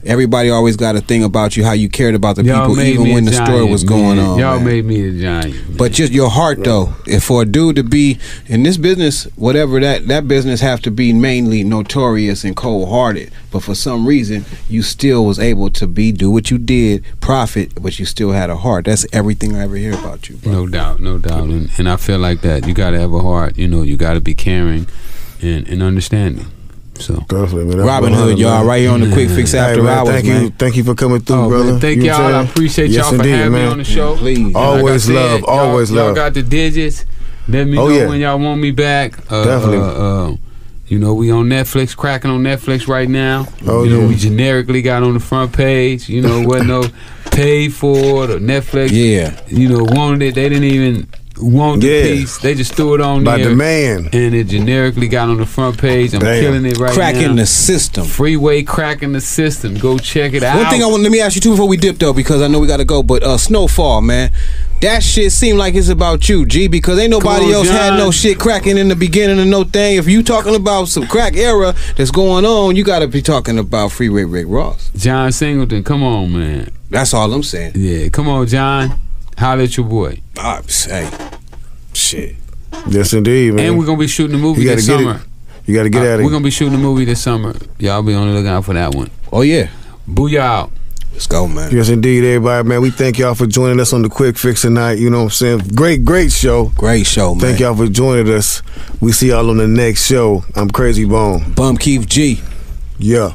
everybody always got a thing about you, how you cared about the people, even when the story was going on. Y'all made me a giant. Man. But just your heart, though, if for a dude to be in this business, whatever that business have to be mainly notorious and cold-hearted, but for some reason, you still was able to do what you did, profit, but you still had a heart. That's everything I ever hear about you, bro. No doubt. And I feel like that. You got to have a heart. You got to be caring and understanding. So definitely, man. Robin Hood, y'all, right here on the Quick Fix After Hours, man. Thank you for coming through, brother. Man, thank y'all. I appreciate y'all for having me on the show. Please, always love. Y'all got the digits. Let me know when y'all want me back. Definitely. We on Netflix, cracking on Netflix right now. We generically got on the front page. Wasn't no paid for it or Netflix. Yeah. Wanted it. They didn't even want the piece. They just threw it on by there. demand. And it generically got on the front page. I'm killing it right now. Cracking the system. Freeway cracking the system. Go check it out. One thing let me ask you too before we dip though, because I know we gotta go, but Snowfall, man. That shit seemed like it's about you, G, because ain't nobody else had no shit cracking in the beginning of no thing. If you talking about some crack era that's going on, you gotta be talking about Freeway Rick Ross. John Singleton, come on, man. That's all I'm saying. Yeah, come on, John. Holla at your boy. Hey, shit. Yes, indeed, man. And we're gonna be shooting a movie this summer. You gotta get at it. We're gonna be shooting a movie this summer. Y'all be on the lookout for that one. Oh yeah. Booyah out. Let's go, man. Yes, indeed, everybody, man. We thank y'all for joining us on the Quick Fix tonight. You know what I'm saying? Great show. Great show, man. Thank y'all for joining us. We see y'all on the next show. I'm Krayzie Bone. Bum Keith G. Yeah.